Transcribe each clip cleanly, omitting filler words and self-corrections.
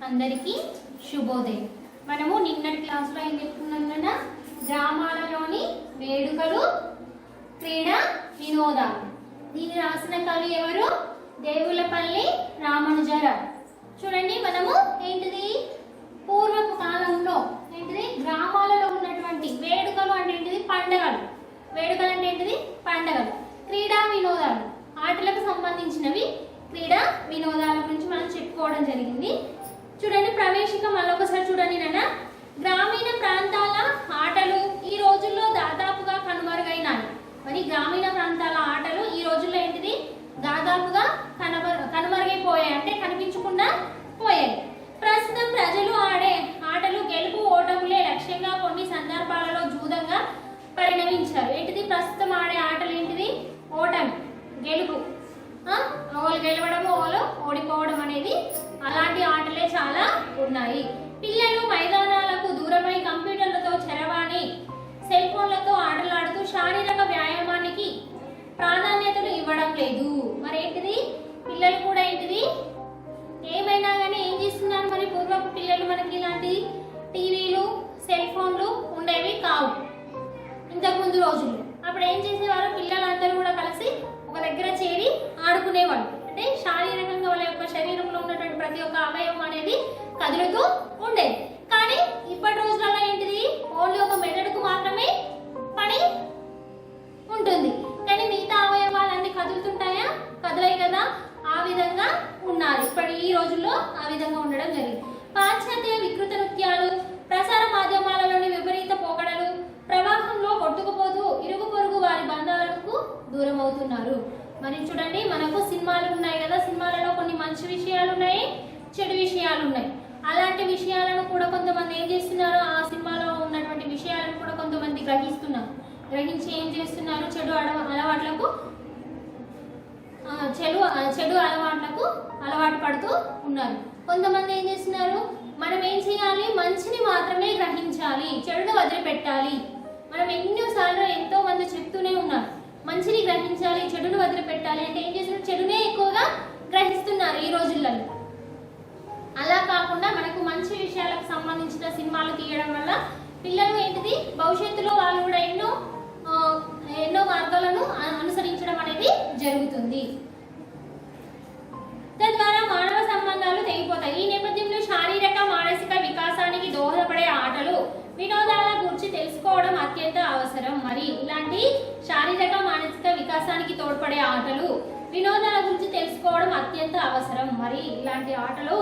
అందరికీ శుభోదయం. మనము నిన్నటి క్లాసులో ఏం చెప్పుకున్నాం కదా, గ్రామాలలోని వేడుకలు, క్రీడా వినోదాలు. దీన్ని రాసిన కవి ఎవరు? దేవులపల్లి రామానుజరావు. చూడండి, మనము ఏంటిది పూర్వపు కాలంలో ఏంటిది గ్రామాలలో ఉన్నటువంటి వేడుకలు అంటే ఏంటిది పండగలు. వేడుకలు అంటే ఏంటిది పండగలు. క్రీడా వినోదాలు ఆటలకు సంబంధించినవి. క్రీడా వినోదాల గురించి మనం చెప్పుకోవడం జరిగింది. చూడండి, ప్రవేశిక మళ్ళొకసారి చూడండి నాన్న. గ్రామీణ ప్రాంతాల ఆటలు ఈ రోజుల్లో దాదాపుగా కనుమరుగైనాయి. మరి గ్రామీణ ప్రాంతాల ఆటలు ఈ రోజుల్లో ఏంటిది దాదాపుగా కనుమరుగైపోయాయి, అంటే కనిపించకుండా పోయాయి. ప్రస్తుతం ప్రజలు ఆడే ఆటలు గెలుపు ఓటములే లక్ష్యంగా కొన్ని సందర్భాలలో జూదంగా పరిణమించారు. ఏంటిది ప్రస్తుతం ఆడే ఆటలు ఏంటిది? ఓటమి, గెలుపు, ఒకళ్ళు గెలవడము ఒకళ్ళు ఓడిపోవడం అనేది, అలాంటి ఆటలే చాలా ఉన్నాయి. పిల్లలు మైదానాలకు దూరమై కంప్యూటర్లతో చరవాణి, సెల్ ఫోన్లతో ఆటలాడుతూ శారీరక వ్యాయామానికి ప్రాధాన్యతలు ఇవ్వడం లేదు. మరి ఏంటిది పిల్లలు కూడా ఏంటిది ఏమైనా కానీ ఏం చేస్తున్నారు? మరి పూర్వపు పిల్లలు మనకి ఇలాంటి టీవీలు, సెల్ ఫోన్లు ఉండేవి కావు ఇంతకు ముందు రోజుల్లో. అప్పుడు ఏం చేసేవారు? పిల్లలందరూ కూడా కలిసి ఒక దగ్గర చేరి ఆడుకునేవాళ్ళు. అంటే శారీరకంగా వాళ్ళ యొక్క శరీరంలో ఉన్నటువంటి ప్రతి ఒక్క అవయవం అనేది కదులుతూ ఉండేది. కానీ ఇప్పటి రోజులలో ఏంటిది ఓన్లీ ఒక మెదడుకు మాత్రమే పని ఉంటుంది, కానీ మిగతా అవయవాలన్నీ కదులుతుంటాయా? కదలయి కదా. ఆ విధంగా ఉన్నారు ఇప్పటి ఈ రోజుల్లో, ఆ విధంగా ఉండడం జరిగింది. పాశ్చాత్య వికృత నృత్యాలు, ప్రసార మాధ్యమాలలోని విపరీత పోకడలు, ప్రవాహంలో కొట్టుకుపోతూ ఇరుగు పొరుగు వారి బంధాలకు దూరం అవుతున్నారు. మరి చూడండి, మనకు సినిమాలు ఉన్నాయి కదా, సినిమాలలో కొన్ని మంచి విషయాలు ఉన్నాయి, చెడు విషయాలు ఉన్నాయి. అలాంటి విషయాలను కూడా కొంతమంది ఏం చేస్తున్నారు? ఆ సినిమాలో ఉన్నటువంటి విషయాలను కూడా కొంతమంది గ్రహిస్తున్నారు. గ్రహించి ఏం చేస్తున్నారు? చెడు అలవాట్లకు అలవాటు పడుతూ ఉన్నారు. కొంతమంది ఏం చేస్తున్నారు? మనం ఏం చేయాలి? మంచిని మాత్రమే గ్రహించాలి, చెడును వదిలిపెట్టాలి. మనం ఎన్నోసార్లు ఎంతో మంది చెప్తూనే ఉన్నారు, మంచిని గ్రహించాలి, చెడును వదిలిపెట్టాలి. అంటే ఏం చేస్తున్నారు? చెడునే ఎక్కువగా గ్రహిస్తున్నారు ఈ రోజులలో. అలా కాకుండా మనకు మంచి విషయాలకు సంబంధించిన సినిమాలు తీయడం వల్ల పిల్లలు ఏంటిది భవిష్యత్తులో వాళ్ళు కూడా ఎన్నో మార్గాలను అనుసరించడం అనేది జరుగుతుంది. తద్వారా మానవ సంబంధాలు తెగిపోతాయి. ఈ నేపథ్యంలో శారీరక మానసిక వికాసానికి దోహదపడే ఆటలు, వినోదాల గురించి తెలుసుకోవడం అత్యంత అవసరం. మరి ఇలాంటి శారీరక మానసిక వికాసానికి తోడ్పడే ఆటలు, వినోదాల గురించి తెలుసుకోవడం అత్యంత అవసరం. మరి ఇలాంటి ఆటలు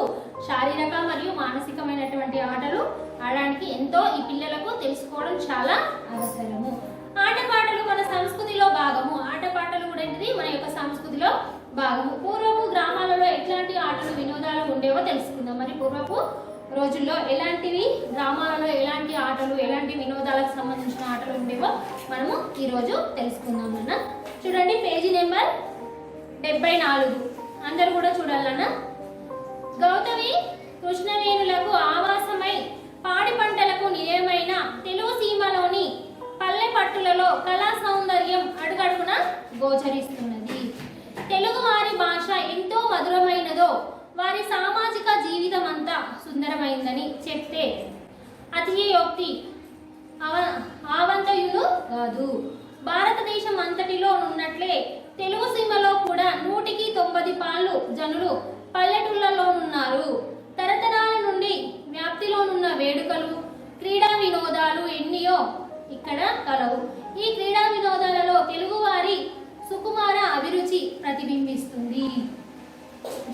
శారీరక మరియు మానసికమైనటువంటి ఆటలు ఆడడానికి ఎంతో ఈ పిల్లలకు తెలుసుకోవడం చాలా అవసరము. ఆటపాటలు మన సంస్కృతిలో భాగము. ఆటపాటలు కూడా ఏంటిది మన యొక్క సంస్కృతిలో భాగము. పూర్వపు గ్రామాలలో ఎట్లాంటి ఆటలు వినోదాలు ఉండేవో తెలుసుకుందాం. మరి పూర్వపు రోజుల్లో ఎలాంటివి గ్రామాలలో ఎలాంటి ఆటలు, ఎలాంటి వినోదాలకు సంబంధించిన ఆటలు ఉండేవో మనము ఈరోజు తెలుసుకుందాం అన్న. చూడండి, పేజీ నెంబర్ 74. అందరు కూడా చూడాలన్నా. గౌతమి కృష్ణవేణులకు ఆవాసమై పాడి పంటలకు నిలయమైన తెలుగు సీమలోని పల్లె పట్టులలో కళా సౌందర్యం అడుగడుగున గోచరిస్తున్నది. తెలుగు వారి భాష ఎంతో మధురమైనదో, వారి సామాజిక జీవితం అంతా సుందరమైందని చెప్తే అతిశయోక్తి ఆవంతయులు కాదు. భారతదేశం అంతటిలో ఉన్నట్లే తెలుగు సీమలో కూడా 100% జనులు పల్లెటూళ్ళలోనున్నారు. తరతరాల నుండి వ్యాప్తిలోనున్న వేడుకలు, క్రీడా వినోదాలు ఎన్నియో ఇక్కడ కలవు. ఈ క్రీడా వినోదాలలో తెలుగువారి సుకుమార అభిరుచి ప్రతిబింబిస్తుంది.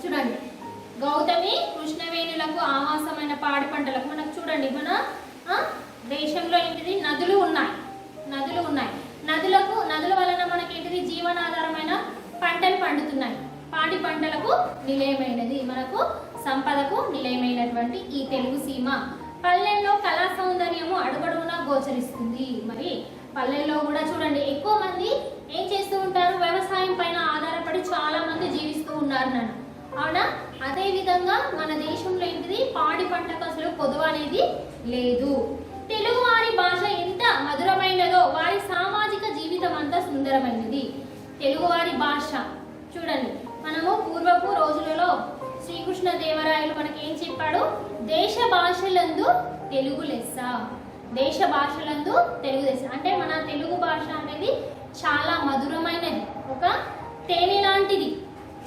చూడండి, గౌతమి కృష్ణవేణులకు ఆవాసమైన పాడి పంటలకు మనకు చూడండి, మన దేశంలో ఏంటిది నదులు ఉన్నాయి. నదుల వలన మనకి ఏంటిది జీవనాధారమైన పంటలు పండుతున్నాయి. పాడి పంటలకు నిలయమైనది, మనకు సంపదకు నిలయమైనటువంటి ఈ తెలుగు సీమ పల్లెల్లో కళా సౌందర్యము అడుగడుగునా గోచరిస్తుంది. మరి పల్లెల్లో కూడా చూడండి, ఎక్కువ మంది ఏం చేస్తూ ఉంటారు? వ్యవసాయం పైన ఆధారపడి చాలా మంది జీవిస్తూ ఉన్నారు నన్ను, అవునా? అదే విధంగా మన దేశంలో ఏంటిది పాడి పంటకు అసలు కొదువ అనేది లేదు. తెలుగు వారి భాష ఎంత మధురమైనదో, వారి సామాజిక జీవితం అంతా సుందరమైనది. తెలుగువారి భాష చూడండి, మనము పూర్వపు రోజులలో శ్రీకృష్ణదేవరాయలు మనకి ఏం చెప్పాడు? భాషలందు తెలుగు లెస్స. దేశ భాషలందు తెలుగు లెస్స అంటే మన తెలుగు భాష అనేది చాలా మధురమైనది, ఒక తేనె లాంటిది,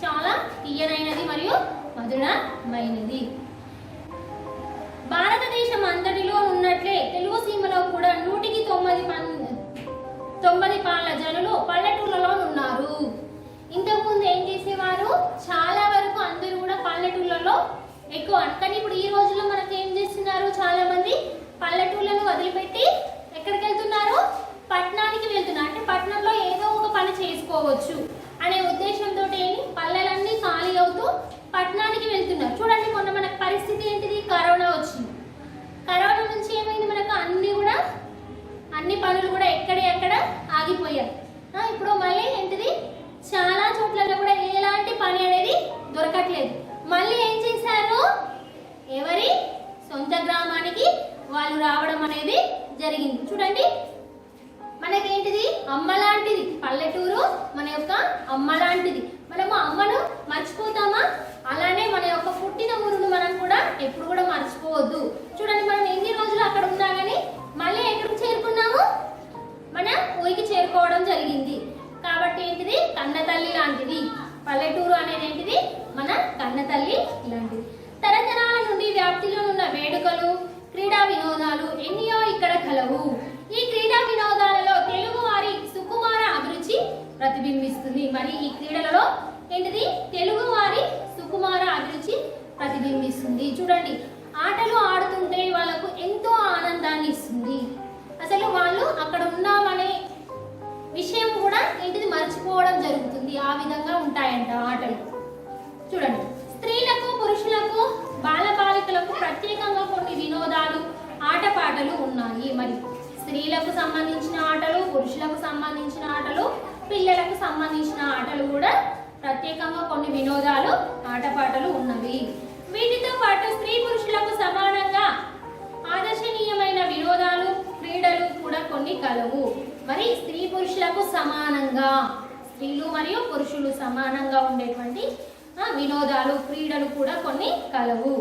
చాలా తీయనైనది మరియు మధురమైనది. భారతదేశం అంతటిలో ఉన్నట్లే తెలుగు సీమలో కూడా 190 పాళ్ళ జనులు పల్లెటూళ్ళలో ఉన్నారు. ఇంతకుముందు ఏం చేసేవారు, చాలా వరకు అందరూ కూడా పల్లెటూళ్ళలో ఎక్కువ. కానీ ఇప్పుడు ఈ రోజుల్లో మనకు ఏం చేస్తున్నారు, చాలా మంది పల్లెటూళ్ళను వదిలిపెట్టి ఎక్కడికి వెళ్తున్నారు, పట్టణానికి వెళ్తున్నారు. అంటే పట్టణంలో ఏదో ఒక పని చేసుకోవచ్చు అనే ఉద్దేశంతో పల్లెలన్నీ ఖాళీ అవుతూ పట్టణానికి వెళ్తున్నారు. చూడండి, మొన్న మనకు పరిస్థితి ఏంటిది, కరోనా వచ్చింది. కరోనా నుంచి ఏమైంది, మనకు అన్ని పనులు కూడా ఎక్కడ ఆగిపోయాయి. ఇప్పుడు మళ్ళీ ఏంటిది, చాలా చోట్లలో కూడా ఎలాంటి పని అనేది దొరకట్లేదు. మళ్ళీ ఏం చేశారు, ఎవరి సొంత గ్రామానికి వాళ్ళు రావడం అనేది జరిగింది. చూడండి, మనకేంటిది అమ్మ లాంటిది పల్లెటూరు, మన యొక్క అమ్మ లాంటిది. మనము అమ్మను మర్చిపోతామా, అలానే మన యొక్క పుట్టిన ఊరును మనం కూడా ఎప్పుడు కూడా మర్చిపోవద్దు. చూడండి, మనం ఎన్ని రోజులు అక్కడ ఉన్నా కానీ మళ్ళీ ఎక్కడికి చేరుకున్నాము, మన ఊరికి చేరుకోవడం జరిగింది. కాబట్టి ఏంటిది, కన్న తల్లి లాంటిది పల్లెటూరు అనేది. ఏంటిది, మన కన్న తల్లి లాంటిది. తరతరాల నుండి వ్యాప్తిలో ఉన్న వేడుకలు, క్రీడా వినోదాలు ఎన్నో ఇక్కడ కలవు. ఈ క్రీడా వినోదాలలో తెలుగు వారి సుకుమార అభిరుచి ప్రతిబింబిస్తుంది. మరి ఈ క్రీడలలో ఏంటిది, తెలుగు వారి సుకుమార అభిరుచి ప్రతిబింబిస్తుంది. చూడండి, ఆటలు ఆడుతుంటే వాళ్ళకు ఎంతో ఆనందాన్ని ఇస్తుంది. అసలు వాళ్ళు అక్కడ ఉన్నామనే విషయం కూడా ఏంటిది మర్చిపోవడం జరుగుతుంది. ఆ విధంగా ఉంటాయంట ఆటలు. చూడండి, స్త్రీలకు పురుషులకు బాలబాలికలకు ప్రత్యేకంగా కొన్ని వినోదాలు ఆటపాటలు ఉన్నాయి. మరి స్త్రీలకు సంబంధించిన ఆటలు, పురుషులకు సంబంధించిన ఆటలు, పిల్లలకు సంబంధించిన ఆటలు కూడా ప్రత్యేకంగా కొన్ని వినోదాలు ఆటపాటలు ఉన్నవి. వీటితో పాటు స్త్రీ పురుషులకు సమానంగా ఆదర్శనీయమైన వినోదాలు, క్రీడలు కూడా కొన్ని కలవు. మరి స్త్రీ పురుషులకు సమానంగా, స్త్రీలు మరియు పురుషులు సమానంగా ఉండేటువంటి వినోదాలు, క్రీడలు కూడా కొన్ని కలవు.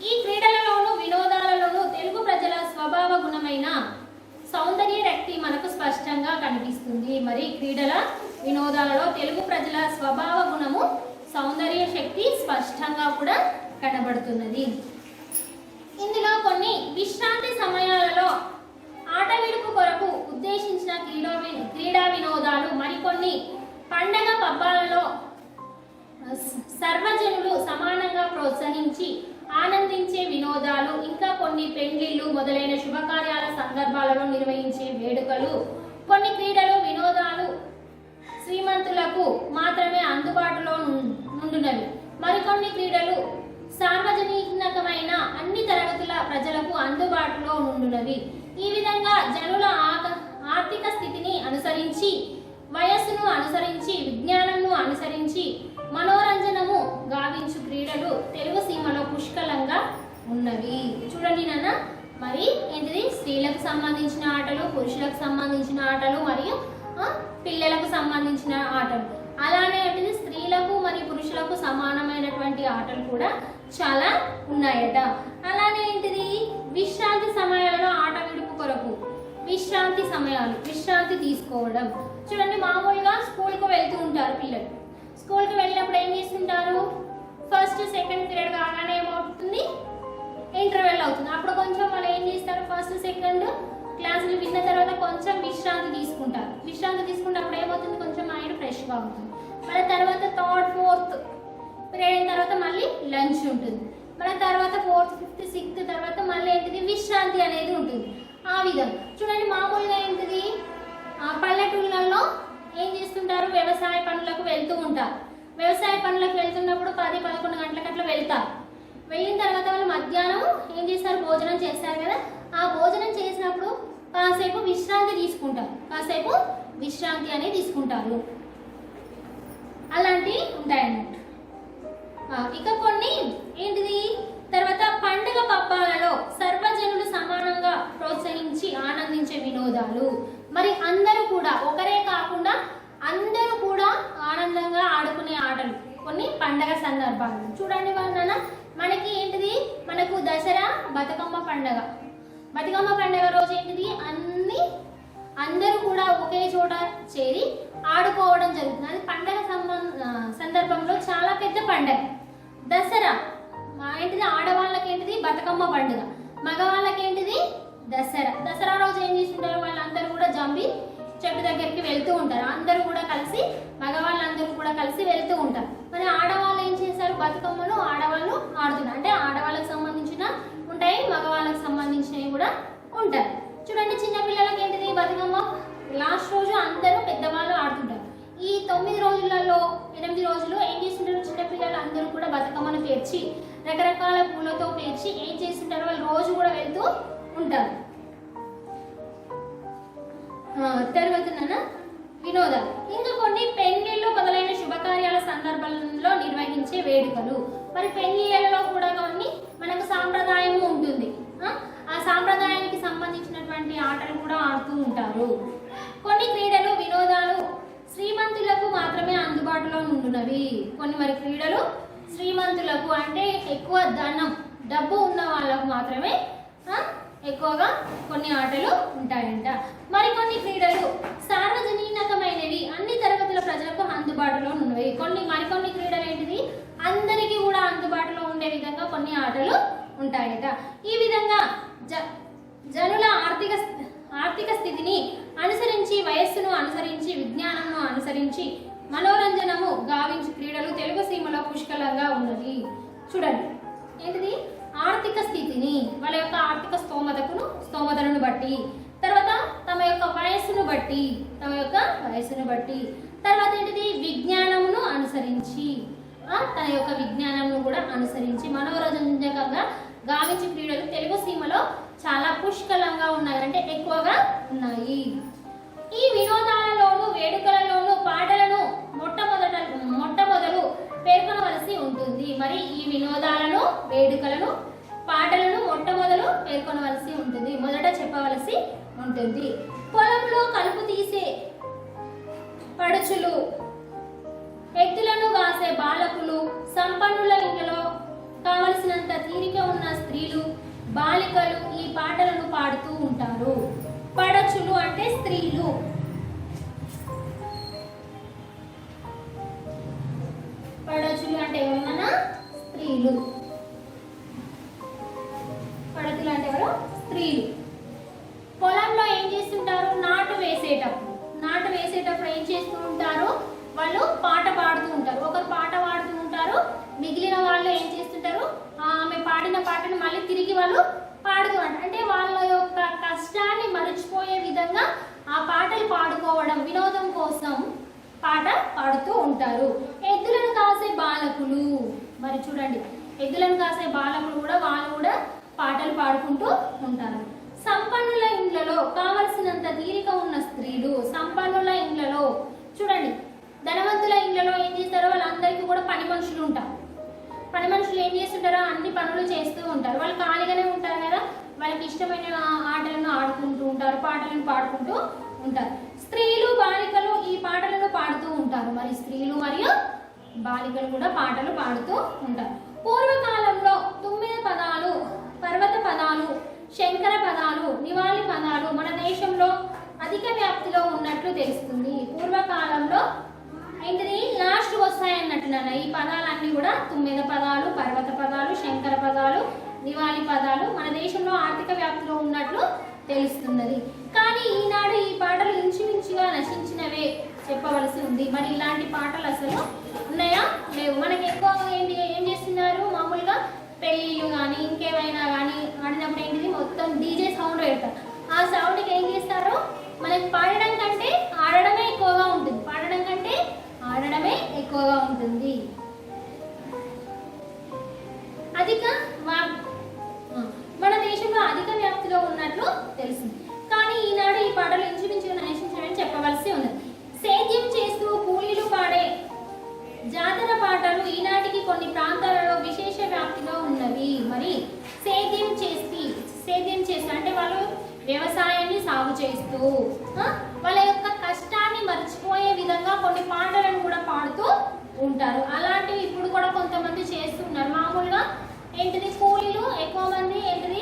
ఈ క్రీడలలోను వినోదాలలోను తెలుగు ప్రజల స్వభావ గుణమైన సౌందర్య రక్తి మనకు స్పష్టంగా కనిపిస్తుంది. మరి క్రీడల వినోదాలలో తెలుగు ప్రజల స్వభావ గుణము, సౌందర్య శక్తి స్పష్టంగా కూడా కనబడుతున్నది. ఇందులో కొన్ని విశ్రాంతి సమయాలలో ఆట విడుపు కొరకు ఉద్దేశించిన క్రీడా వినోదాలు, మరికొన్ని పండగ పబ్బాలలో సర్వజనులు సమానంగా ప్రోత్సహించి ఆనందించే వినోదాలు, ఇంకా కొన్ని పెండ్లిళ్ళు మొదలైన శుభకార్యాల సందర్భాలలో నిర్వహించే వేడుకలు, కొన్ని క్రీడలు వినోదాలు శ్రీమంతులకు మాత్రమే అందుబాటులో నుండునవి. మరికొన్ని క్రీడలు సార్వజనికమైన అన్ని తరగతుల ప్రజలకు అందుబాటులో ఉండునవి. ఈ విధంగా జనుల ఆర్థిక స్థితిని అనుసరించి, వయస్సును అనుసరించి, విజ్ఞానమును అనుసరించి మనోరంజనము గావించు క్రీడలు తెలుగు సీమలో పుష్కలంగా ఉన్నవి. చూడండి నాన్న, మరి ఏంటిది, స్త్రీలకు సంబంధించిన ఆటలు, పురుషులకు సంబంధించిన ఆటలు మరియు పిల్లలకు సంబంధించిన ఆటలు, అలానే ఏంటిది స్త్రీలకు మరియు పురుషులకు సమానమైనటువంటి ఆటలు కూడా చాలా ఉన్నాయట. అలానే ఏంటిది, విశ్రాంతి సమయాలలో ఆట విడుపు కొరకు విశ్రాంతి సమయాలు, విశ్రాంతి తీసుకోవడం. చూడండి, మామూలుగా స్కూల్కి వెళ్తూ ఉంటారు పిల్లలు. స్కూల్కి వెళ్ళినప్పుడు ఏం చేస్తుంటారు, ఫస్ట్ సెకండ్ పీరియడ్ కాగానే ఏమవుతుంది, ఇంటర్వెల్ అవుతుంది. అప్పుడు కొంచెం వాళ్ళు ఏం చేస్తారు, ఫస్ట్ సెకండ్ క్లాసులు విన్న తర్వాత కొంచెం విశ్రాంతి తీసుకుంటారు. విశ్రాంతి తీసుకుంటే అప్పుడు ఏమవుతుంది, కొంచెం మైండ్ ఫ్రెష్గా ఉంటుంది. మళ్ళీ తర్వాత థర్డ్ ఫోర్త్ పీరియడ్ అయిన తర్వాత మళ్ళీ లంచ్ ఉంటుంది. మళ్ళీ తర్వాత ఫోర్త్ ఫిఫ్త్ సిక్స్త్ తర్వాత మళ్ళీ ఏంటిది, విశ్రాంతి అనేది ఉంటుంది. ఆ విధంగా చూడండి, మామూలుగా ఏంటిది పల్లెటూళ్ళల్లో ఏం చేస్తుంటారు, వ్యవసాయ పనులకు వెళ్తూ ఉంటారు. వ్యవసాయ పనులకు వెళ్తున్నప్పుడు 10-11 గంటలకు అట్లా వెళ్తారు. వెళ్ళిన తర్వాత వాళ్ళు మధ్యాహ్నం ఏం చేస్తారు, భోజనం చేస్తారు కదా. ఆ భోజనం చేసినప్పుడు కాసేపు విశ్రాంతి తీసుకుంటారు, కాసేపు విశ్రాంతి అనేది తీసుకుంటారు. అలాంటివి ఉంటాయన్నట్టు. ఇక కొన్ని ఏంటిది, తర్వాత పండుగ పబ్బాలలో సర్వజనులు సమానంగా ప్రోత్సహించి ఆనందించే వినోదాలు. మరి అందరూ కూడా, ఒకరే కాకుండా అందరూ కూడా ఆనందంగా ఆడుకునే ఆటలు కొన్ని పండగ సందర్భాలు. చూడండి నాన్న, మనకి ఏంటిది, మనకు దసరా బతుకమ్మ పండగ. బతుకమ్మ పండగ రోజు ఏంటిది, అందరూ కూడా ఒకే చోట చేరి ఆడుకోవడం జరుగుతుంది. అది పండగ సందర్భంలో చాలా పెద్ద పండగ. దసరా ఏంటిది, ఆడవాళ్ళకి ఏంటిది బతుకమ్మ పండుగ, మగవాళ్ళకి ఏంటిది దసరా. దసరా రోజు ఏం చేస్తుంటారు, వాళ్ళందరూ కూడా జంబి చెట్టు దగ్గరికి వెళ్తూ ఉంటారు. అందరూ కూడా కలిసి, మగవాళ్ళందరూ కూడా కలిసి వెళ్తూ ఉంటారు. మరి ఆడవాళ్ళు ఏం చేస్తారు, బతుకమ్మను ఆడవాళ్ళు ఆడుతున్నారు. అంటే ఆడవాళ్ళకి సంబంధించిన ఉంటాయి, మగవాళ్ళకి సంబంధించినవి కూడా ఉంటాయి. చూడండి, చిన్న పిల్లలకి ఏంటిది బతుకమ్మ లాస్ట్ రోజు అందరూ పెద్దవాళ్ళు ఆడుతుంటారు. ఈ 9 రోజులలో 8 రోజులు ఏం చేస్తుంటారు, చిన్నపిల్లలు అందరూ కూడా బతుకమ్మను పేర్చి రకరకాల పూలతో పేర్చి ఏం చేస్తుంటారు, వాళ్ళు రోజు కూడా వెళ్తూ ఉంటారు. తర్వాత వినోదాలు, ఇంకా కొన్ని పెళ్లిళ్ళు మొదలైన శుభకార్యాల సందర్భంలో నిర్వహించే వేడుకలు. మరి పెళ్లిళ్ళలో కూడా కొన్ని మనకు సాంప్రదాయం ఉంటుంది. ఆ సాంప్రదాయానికి సంబంధించినటువంటి ఆటలు కూడా ఆడుతూ ఉంటారు. కొన్ని క్రీడలు వినోదాలు శ్రీమంతులకు మాత్రమే అందుబాటులో ఉంటున్నవి. కొన్ని మరి క్రీడలు శ్రీమంతులకు అంటే ఎక్కువ ధనం డబ్బు ఉన్న వాళ్ళకు మాత్రమే ఎక్కువగా కొన్ని ఆటలు ఉంటాయంట. మరికొన్ని క్రీడలు సార్వజనీనకమైనవి, అన్ని తరగతుల ప్రజలకు అందుబాటులో ఉన్నవి. మరికొన్ని క్రీడలు ఏంటిది, అందరికీ కూడా అందుబాటులో ఉండే విధంగా కొన్ని ఆటలు ఉంటాయట. ఈ విధంగా జనుల ఆర్థిక స్థితిని అనుసరించి, వయస్సును అనుసరించి, విజ్ఞానంను అనుసరించి మనోరంజనము గావించి క్రీడలు తెలుగు సీమలో పుష్కలంగా ఉన్నది. చూడండి, ఏంటిది ఆర్థిక స్థితిని, వాళ్ళ యొక్క ఆర్థిక స్తోమతలను బట్టి, తర్వాత తమ యొక్క వయస్సును బట్టి, తర్వాత ఏంటిది విజ్ఞానమును అనుసరించి, తన యొక్క విజ్ఞానమును కూడా అనుసరించి మనోరంజకంగా గావించి క్రీడలు తెలుగు సీమలో చాలా పుష్కలంగా ఉన్నాయి, అంటే ఎక్కువగా ఉన్నాయి. ఈ వినోదాలలోను వేడుకలలోను పాటలను మొట్టమొదలు పేర్కొనవలసి ఉంటుంది. మరి ఈ వినోదాలను వేడుకలను పాటలను మొట్టమొదలు పేర్కొనవలసి ఉంటుంది, మొదట చెప్పవలసి ఉంటుంది. పొలంలో కలుపు తీసే పడుచులు, ఎత్తులను వాసే బాలకులు, సంపన్నుల ఇంట్లో కావలసినంత తీరిక ఉన్న స్త్రీలు, బాలికలు ఈ పాటలను పాడుతూ ఉంటారు. పడచులు అంటే స్త్రీలు, పడచులు అంటే ఎవరన్నా స్త్రీలు, పడచులు అంటే ఎవరు స్త్రీలు. పొలంలో ఏం చేస్తుంటారు, నాటు వేసేటప్పుడు ఏం చేస్తూ ఉంటారు, వాళ్ళు పాట పాడుతూ ఉంటారు. ఒకరు పాట పాడుతూ ఉంటారు, మిగిలిన వాళ్ళు ఏం చేస్తుంటారు, ఆమె పాడిన పాటను మళ్ళీ తిరిగి వాళ్ళు పాడుతూ ఉంటారు. అంటే వాళ్ళ యొక్క కష్టాన్ని మర్చిపోయే విధంగా ఆ పాటలు పాడుకోవడం, వినోదం కోసం పాట పాడుతూ ఉంటారు. ఎద్దులను కాసే బాలకులు, మరి చూడండి ఎద్దులను కాసే బాలకులు కూడా వాళ్ళు కూడా పాటలు పాడుకుంటూ ఉంటారు. సంపన్నుల ఇండ్లలో కావలసినంత తీరిక ఉన్న స్త్రీలు, సంపన్నుల ఇండ్లలో చూడండి, ధనవంతుల ఇండ్లలో ఏం చేస్తారో వాళ్ళందరికీ కూడా పని మనుషులు ఉంటారు. పని మనుషులు ఏం చేస్తుంటారో అన్ని పనులు చేస్తూ ఉంటారు. వాళ్ళు ఖాళీగానే ఉంటారు కదా, వాళ్ళకి ఇష్టమైన ఆటలను ఆడుకుంటూ ఉంటారు, పాటలను పాడుకుంటూ ఉంటారు. స్త్రీలు బాలికలు ఈ పాటలను పాడుతూ ఉంటారు. మరి స్త్రీలు మరియు బాలికలు కూడా పాటలు పాడుతూ ఉంటారు. పూర్వకాలంలో 9 పదాలు, పర్వత పదాలు, శంకర పదాలు, నివాళి పదాలు మన దేశంలో అధిక వ్యాప్తిలో ఉన్నట్లు తెలుస్తుంది. పూర్వకాలంలో ఏంటిది లాస్ట్ వస్తాయన్నట్టు నాన్న ఈ పదాలన్నీ కూడా 9 పదాలు, పర్వత పదాలు, శంకర పదాలు, నివాళి పదాలు మన దేశంలో ఆర్థిక వ్యాప్తిలో ఉన్నట్లు తెలుస్తున్నది. కానీ ఈనాడు ఈ పాటలు ఇంచుమించుగా నశించినవే చెప్పవలసి ఉంది. మరి ఇలాంటి పాటలు అసలు ఉన్నాయా, లేవు. మనకి ఎక్కువ ఏం చేస్తున్నారు, మామూలుగా పెళ్ళిళ్ళు కానీ ఇంకేమైనా కానీ ఆడినప్పుడు ఏంటిది మొత్తం డీజే సౌండ్ పెడతారు. ఆ సౌండ్కి ఏం చేస్తారు, మనకి పాడడం కంటే ఆడడమే ఎక్కువగా ఉంటుంది, పాడడం కంటే ఆడడమే ఎక్కువగా ఉంటుంది. మన దేశంలో అధిక వ్యాప్తిలో ఉన్నట్లు తెలిసింది. కానీ ఈనాడు ఈ పాటలు ఇంచుమించుగా నశించమని చెప్పవలసి ఉన్నది. సేద్యం చేస్తూ కూలీలు పాడే జాతర పాటలు ఈనాటికి కొన్ని ప్రాంతాలలో విశేష వ్యాప్తిలో ఉన్నవి. మరి సేద్యం చేస్తూ అంటే వాళ్ళు వ్యవసాయాన్ని సాగు చేస్తూ వాళ్ళ యొక్క కష్టాన్ని మర్చిపోయే విధంగా కొన్ని పాటలను కూడా పాడుతూ ఉంటారు. అలాంటివి ఇప్పుడు కూడా కొంతమంది చేస్తున్నారు. మామూలుగా ఏంటిది కూలీలు ఎక్కువ మంది ఏంటిది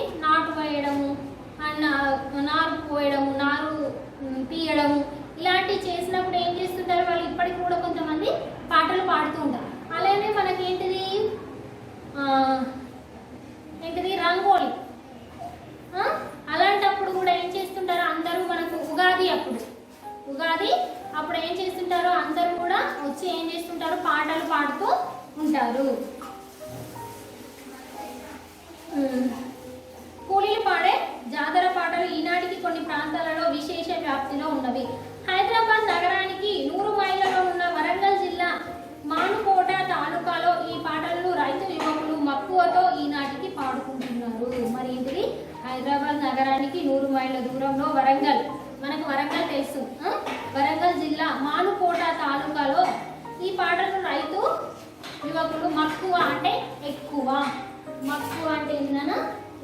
ఉగాది అప్పుడు ఏం చేస్తుంటారు, అందరూ కూడా వచ్చి ఏం చేస్తుంటారు, పాటలు పాడుతూ ఉంటారు. కూలీలు పాడే జాతర పాటలు ఈనాటికి కొన్ని ప్రాంతాలలో విశేష వ్యాప్తిలో ఉన్నవి. హైదరాబాద్ నగరానికి 100 మైళ్ళలో ఉన్న వరంగల్ జిల్లా మానుకోట తాలూకాలో ఈ పాటలను రైతు యువకులు మక్కువతో ఈనాటికి పాడుకుంటున్నారు. మరి ఏంటిది, హైదరాబాద్ నగరానికి 100 మైళ్ళ దూరంలో వరంగల్, మనకు వరంగల్ తెలుసు, వరంగల్ జిల్లా మానుకోట తాలూకాలో ఈ పాటలను రైతు యువకులు మక్కువ అంటే ఎక్కువ, మక్కువ అంటే ఏంటన్నా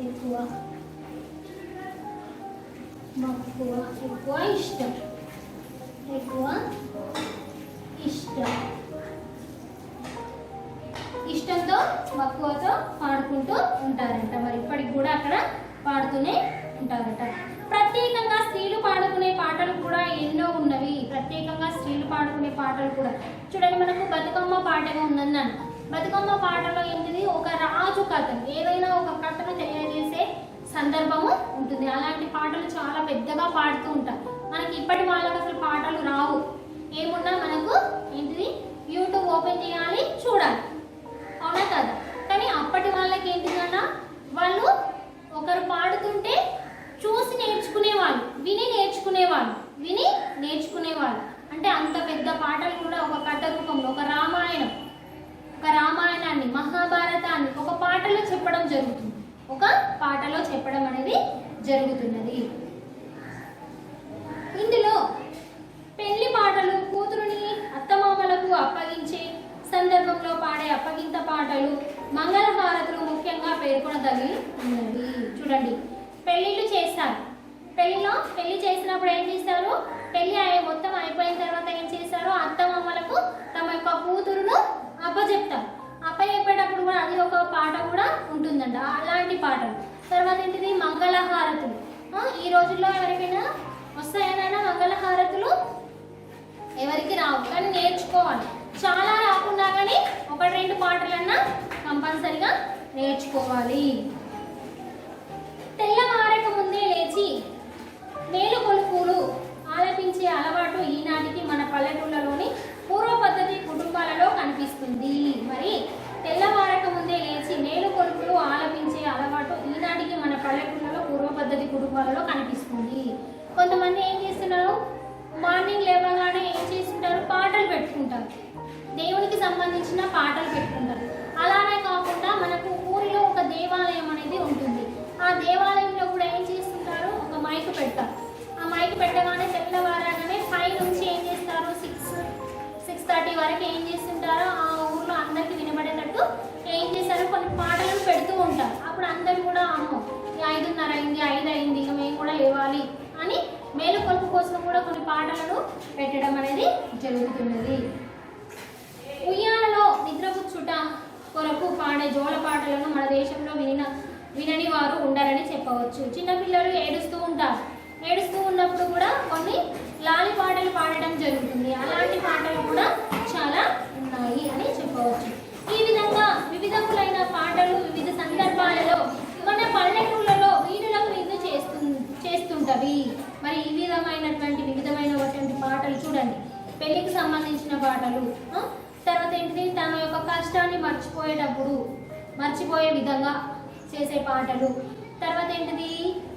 ఎక్కువ, మక్కువ ఎక్కువ ఇష్టం, ఎక్కువ ఇష్టం, ఇష్టంతో మక్కువతో పాడుకుంటూ ఉంటారంట. మరి ఇప్పటికి కూడా అక్కడ పాడుతూనే ఉంటారట. ప్రత్యేకంగా స్త్రీలు పాడుకునే పాటలు కూడా ఎన్నో ఉన్నవి. ప్రత్యేకంగా స్త్రీలు పాడుకునే పాటలు కూడా చూడండి, మనకు బతుకమ్మ పాటగా ఉందన్నాను. బతుకమ్మ పాటలో ఏంటిది, ఒక రాజు కథను, ఏదైనా ఒక కథను తెలియజేసే సందర్భము ఉంటుంది. అలాంటి పాటలు చాలా పెద్దగా పాడుతూ ఉంటారు. మనకి ఇప్పటి వాళ్ళకి అసలు పాటలు రావు, ఏమున్నా మనకు ఏంటిది యూట్యూబ్ ఓపెన్ చేయాలి, చూడాలి, అవునా కదా. కానీ అప్పటి వాళ్ళకి ఏంటిదన్నా, వాళ్ళు ఒకరు పాడుతుంటే చూసి నేర్చుకునేవాళ్ళు, విని నేర్చుకునేవాళ్ళు, విని నేర్చుకునేవాళ్ళు. అంటే అంత పెద్ద పాటలు కూడా ఒక కథ రూపంలో, ఒక రామాయణాన్ని, మహాభారతాన్ని ఒక పాటలో చెప్పడం జరుగుతుంది, ఒక పాటలో చెప్పడం అనేది జరుగుతున్నది. ఇందులో పెళ్లి పాటలు, కూతురుని అత్తమామలకు అప్పగించే సందర్భంలో పాడే అప్పగింత పాటలు, మంగళహారతులు ముఖ్యంగా పేర్కొనదగి ఉన్నది. చూడండి, పెళ్లిళ్ళు చేస్తారు, పెళ్లి చేసినప్పుడు ఏం చేస్తారు, పెళ్లి మొత్తం అయిపోయిన తర్వాత ఏం చేస్తారు, అత్తమామలకు తమ యొక్క కూతురును అప్పచెప్తారు. అప్పచెప్పేటప్పుడు కూడా అది ఒక పాట కూడా ఉంటుందంట, అలాంటి పాటలు. తర్వాత ఏంటిది, మంగళహారతులు. ఈ రోజుల్లో ఎవరికైనా వస్తాయనైనా మంగళహారతులు? ఎవరికి రావు, కానీ నేర్చుకోవాలి. చాలా రాకుండా కానీ 1-2 పాటలన్నా కంపల్సరిగా నేర్చుకోవాలి. తెల్లవారక ముందే లేచి మేలుకొలుపులు ఆలపించే అలవాటు ఈనాటికి మన పల్లెటూళ్ళలోని పూర్వ పద్ధతి కుటుంబాలలో కనిపిస్తుంది. మరి తెల్లవారక ముందే లేచి మేలుకొలుపులు ఆలపించే అలవాటు ఈనాటికి మన పల్లెటూళ్ళలో పూర్వ పద్ధతి కుటుంబాలలో కనిపిస్తుంది. కొంతమంది ఏం చేస్తున్నారు, మార్నింగ్ లేవగానే ఏం చేస్తుంటారు, పాటలు పెట్టుకుంటారు, దేవునికి సంబంధించిన పాటలు పెట్టుకుంటారు. అలానే కాకుండా మనకు ఊరిలో ఒక దేవాలయం అనేది ఉంటుంది. ఆ దేవాలయంలో కూడా ఏం చేస్తుంటారు, ఒక మైక్ పెడతారు. ఆ మైక్ పెట్టగానే తెల్లవారగానే 5 నుంచి ఏం చేస్తారు, 6-6:30 వరకు ఏం చేస్తుంటారో ఆ ఊర్లో అందరికీ వినబడేటట్టు ఏం చేస్తారు, కొన్ని పాటలను పెడుతూ ఉంటారు. అప్పుడు అందరూ కూడా అమ్మో 5:30 అయింది, 5 అయింది, ఇక మేము కూడా లేవాలి అని మేలుకొలుపు కోసం కూడా కొన్ని పాటలను పెట్టడం అనేది జరుగుతున్నది. ఉయ్యాలలో నిద్రపుచ్చుట కొరకు పాడే జోల పాటలను మన దేశంలో వినని వారు ఉండరని చెప్పవచ్చు. చిన్నపిల్లలు ఏడుస్తూ ఉంటారు, ఏడుస్తూ ఉన్నప్పుడు కూడా కొన్ని లాలి పాటలు పాడడం జరుగుతుంది. అలాంటి పాటలు కూడా చాలా ఉన్నాయి అని చెప్పవచ్చు. ఈ విధంగా వివిధములైన పాటలు వివిధ సందర్భాలలో మన పల్లెటూళ్ళలో వీణులకు విందు చేస్తుంటవి. మరి ఈ వివిధమైనటువంటి పాటలు చూడండి, పెళ్లికి సంబంధించిన పాటలు, తర్వాత ఏంటిది తన యొక్క కష్టాన్ని మర్చిపోయే విధంగా చేసే పాటలు, తర్వాత ఏంటిది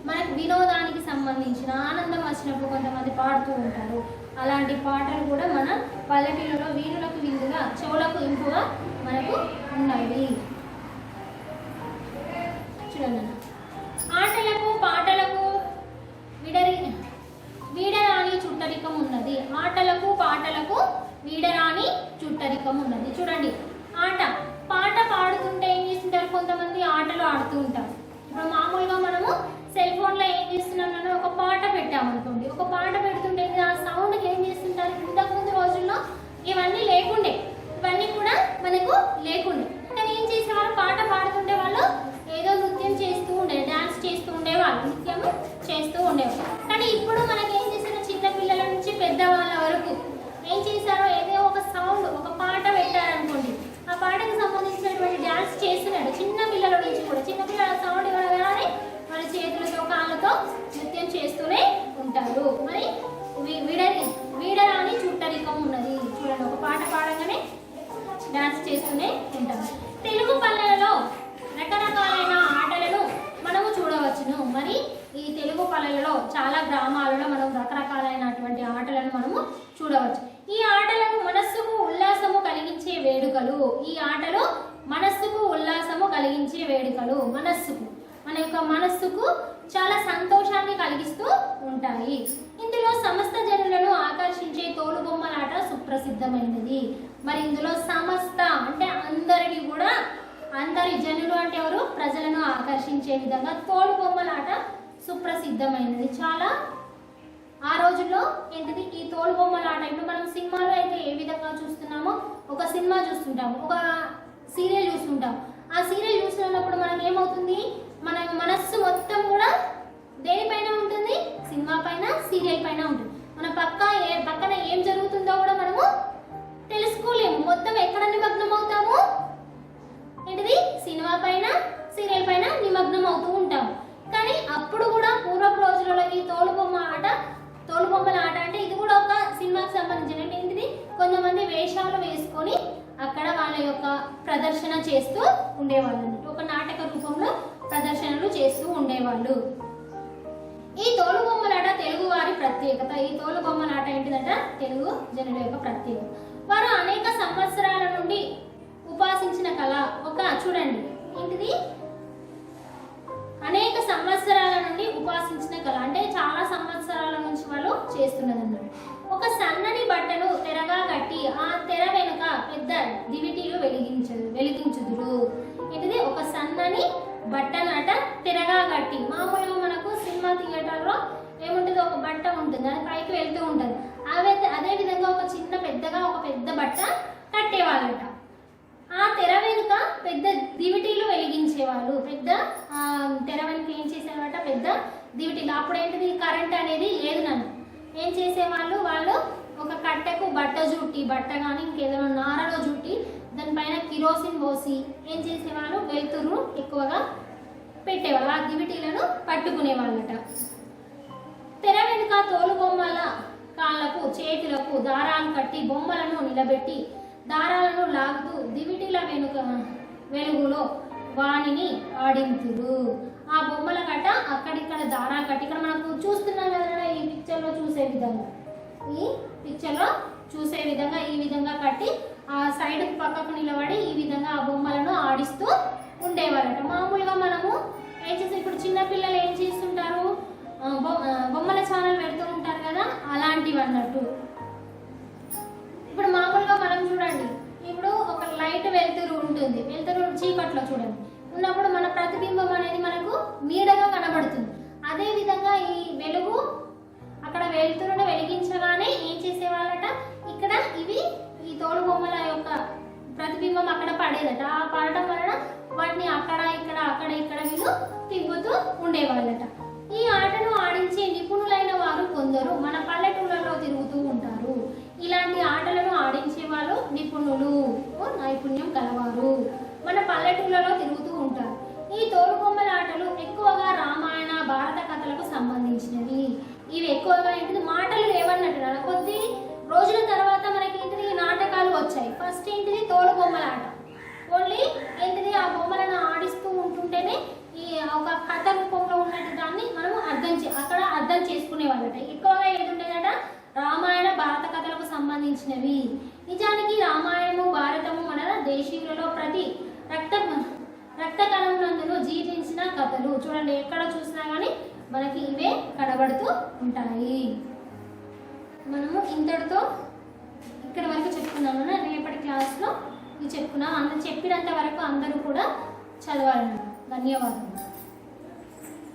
మనకు వినోదానికి సంబంధించిన ఆనందం వచ్చినప్పుడు కొంతమంది పాడుతూ ఉంటారు. అలాంటి పాటలు కూడా మన పల్లెటూళ్ళలో వీణులకు విందుగా, చెవులకు ఇంపుగా మనకు ఉన్నవి. చూడండి, ఆటలకు పాటలకు వీడరాని చుట్టరికం ఉన్నది. ఆటలకు పాటలకు వీడరాని చుట్టరికం ఉన్నది. చూడండి, పాట పాడుతుంటే ఏం చేస్తుంటారు, కొంతమంది ఆటలు ఆడుతూ ఉంటారు. ఇప్పుడు మామూలుగా మనము సెల్ ఫోన్లో ఏం చేస్తున్నాం, ఒక పాట పెట్టామనుకోండి, ఒక పాట పెడుతుంటే ఆ సౌండ్కి ఏం చేస్తుంటారు, ఇంతకుముందు రోజుల్లో ఇవన్నీ కూడా మనకు లేకుండే. కానీ ఏం చేసేవారు, పాట పాడుతుంటే వాళ్ళు ఏదో నృత్యం చేస్తూ డాన్స్ చేస్తూ ఉండేవాళ్ళు, నృత్యము చేస్తూ ఉండేవాళ్ళు. కానీ ఇప్పుడు మనకి ఏం చేసిన, చిన్న పిల్లల నుంచి పెద్దవాళ్ళ వరకు ఏం చేశారో, ఏదో ఒక సౌండ్, ఒక పాట పెట్టారనుకోండి, ఆ పాటకు సంబంధించినటువంటి డాన్స్ చేస్తున్నాడు. చిన్న పిల్లల నుంచి కూడా, చిన్న పిల్లల సౌండ్ ఇవ్వగానే వాళ్ళ చేతులతో కాళ్ళతో నృత్యం చేస్తూనే ఉంటారు. మరి వీడ గ్రామాలలో మనం రకరకాలైనటువంటి ఆటలను మనము చూడవచ్చు. ఈ ఆటలను మనస్సుకు ఉల్లాసము కలిగించే వేడుకలు. ఈ ఆటలు మనస్సుకు ఉల్లాసము కలిగించే వేడుకలు. మన యొక్క మనస్సుకు చాలా సంతోషాన్ని కలిగిస్తూ ఉంటాయి. ఇందులో సమస్త జనులను ఆకర్షించే తోలుబొమ్మలాట సుప్రసిద్ధమైనది. మరి ఇందులో సమస్త అంటే అందరికీ కూడా, అందరి జనులు అంటే ఎవరు, ప్రజలను ఆకర్షించే విధంగా తోలుబొమ్మలాట సుప్రసిద్ధమైనది. చాలా ఆ రోజుల్లో ఏంటిది ఈ తోలుబొమ్మలాట. ఇప్పుడు మనం సినిమాలో అయితే ఏ విధంగా చూస్తున్నామో, ఒక సినిమా చూస్తుంటాము, ఒక సీరియల్ చూస్తుంటాం. ఆ సీరియల్ చూస్తున్నప్పుడు మనకి ఏమవుతుంది, మన మనస్సు మొత్తం కూడా దేనిపైన ఉంటుంది, సినిమా పైన, సీరియల్ పైన ఉంటుంది. మన పక్కన ఏం జరుగుతుందో కూడా మనము తెలుసుకోలేము. మొత్తం ఎక్కడ నిమగ్నం అవుతాము, ఏంటిది సినిమా పైన, సీరియల్ పైన నిమగ్నం అవుతూ ఉంటాము. కానీ అప్పుడు కూడా పూర్వపు రోజులలో ఈ తోలుబొమ్మల ఆట అంటే ఇది కూడా ఒక సినిమాకి సంబంధించిన ఏంటిది, కొంతమంది వేషాలు వేసుకొని అక్కడ వాళ్ళ యొక్క ప్రదర్శన చేస్తూ ఉండేవాళ్ళు. ఒక నాటక రూపంలో ప్రదర్శనలు చేస్తూ ఉండేవాళ్ళు. ఈ తోలుబొమ్మలాట తెలుగు వారి ప్రత్యేకత. ఈ తోలుబొమ్మలాట ఏంటిదంట, తెలుగు జనుల యొక్క ప్రత్యేకత. వారు అనేక సంవత్సరాల నుండి ఉపాసించిన కళ. ఒక చూడండి ఏంటిది, అనేక సంవత్సరాల నుండి ఉపాసించిన కళ అంటే చాలా సంవత్సరాల నుంచి వాళ్ళు చేస్తున్నది అన్నమాట. ఒక సన్నని బట్టను తెరగా కట్టి ఆ తెర వెనుక పెద్ద దివిటీలు వెలిగించుదురు. ఏంటిది, ఒక సన్నని బట్టనట తెరగా కట్టి. మామూలుగా మనకు సినిమా థియేటర్లో ఏముంటుంది, ఒక బట్ట ఉంటుంది, అది పైకి వెళ్తూ ఉంటుంది. అదే విధంగా ఒక పెద్దగా ఒక పెద్ద బట్ట కట్టేవాళ్ళట. ఆ తెర వెనుక పెద్ద దివిటీలు వెలిగించేవాళ్ళు. పెద్ద తెర వెనుక ఏం చేసేవాళ్ళట, పెద్ద దివిటీలు. అప్పుడు ఏంటిది, కరెంట్ అనేది లేదు. నన్ను ఏం చేసేవాళ్ళు, వాళ్ళు ఒక కట్టెకు బట్ట కానీ ఇంకేదైనా నారలో చుట్టి దానిపైన కిరోసిన్ పోసి ఏం చేసేవాళ్ళు, వెలుతురు ఎక్కువగా పెట్టేవాళ్ళు. ఆ దివిటీలను పట్టుకునేవాళ్ళట. తెర వెనుక తోలుబొమ్మల కాళ్ళకు చేతులకు దారాలు కట్టి బొమ్మలను నిలబెట్టి దారాలను లాగుతూ దివిటీల వెలుగులో వాణిని ఆడింతురు. ఆ బొమ్మల కట్ట అక్కడిక్కడ దారాలు కట్టి, ఇక్కడ మనకు చూస్తున్నాం కదా ఈ పిక్చర్లో చూసే విధంగా ఈ విధంగా కట్టి ఆ సైడ్ పక్కకు నిలబడి ఈ విధంగా ఆ బొమ్మలను ఆడిస్తూ ఉండేవాళ్ళట. మామూలుగా మనము ఏం చేసి, ఇప్పుడు చిన్నపిల్లలు ఏం చేస్తుంటారు, బొమ్మల ఛానల్ పెడుతూ ఉంటారు కదా, అలాంటివి అన్నట్టు. ఇప్పుడు మామూలుగా మనం చూడండి, ఇప్పుడు ఒక లైట్ వెలుతురు ఉంటుంది, వెలుతురు చీకట్లో చూడండి ఉన్నప్పుడు మన ప్రతిబింబం అనేది మనకు నీడగా కనబడుతుంది. అదే విధంగా ఈ వెలుగు అక్కడ వెలుతురును వెలిగించగానే ఏం చేసేవాళ్ళట, ఇక్కడ ఈ తోలుబొమ్మల యొక్క ప్రతిబింబం అక్కడ పడేదట. ఆ పడడం వలన వాటిని అక్కడ ఇక్కడ వీళ్ళు తిప్పుతూ ఉండేవాళ్ళట. ఈ ఆటను ఆడించే నిపుణులైన వారు కొందరు మన పల్లెటూళ్ళలో తిరుగుతూ ఉంటారు. ఇలాంటి ఆటలను ఆడించే వాళ్ళు నిపుణులు, నైపుణ్యం కలవారు మన పల్లెటూళ్ళలో తిరుగుతూ ఉంటారు. ఈ తోలుబొమ్మల ఆటలు ఎక్కువగా రామాయణ, భారత కథలకు సంబంధించినవి. ఇవి ఎక్కువగా ఏంటిది, మాటలు లేవన్నట్టు. కొద్ది రోజుల తర్వాత మనకి ఏంటిది, నాటకాలు వచ్చాయి. ఫస్ట్ ఏంటిది, తోలుబొమ్మల ఆట. ఓన్లీ ఏంటిది, ఆ బొమ్మలను ఆడిస్తూ ఉంటుంటేనే ఈ ఒక కథ రూపంలో ఉన్నట్టు దాన్ని మనము అర్థం చేసుకునే వాళ్ళట. ఎక్కువగా ఏది ఉండేదట, రామాయణ, భారత కథలకు సంబంధించినవి. నిజానికి రామాయణము, భారతము మన దేశీయులలో ప్రతి రక్త కణమునందును జీవించిన కథలు. చూడండి, ఎక్కడ చూసినా కానీ మనకి ఇవే కనబడుతూ ఉంటాయి. మనము ఇంతటితో ఇక్కడ వరకు చెప్పుకున్నాము. రేపటి క్లాస్లో ఇది చెప్పుకున్నాం. చెప్పినంత వరకు అందరూ కూడా చదవాలన్నమాట. ధన్యవాదాలు.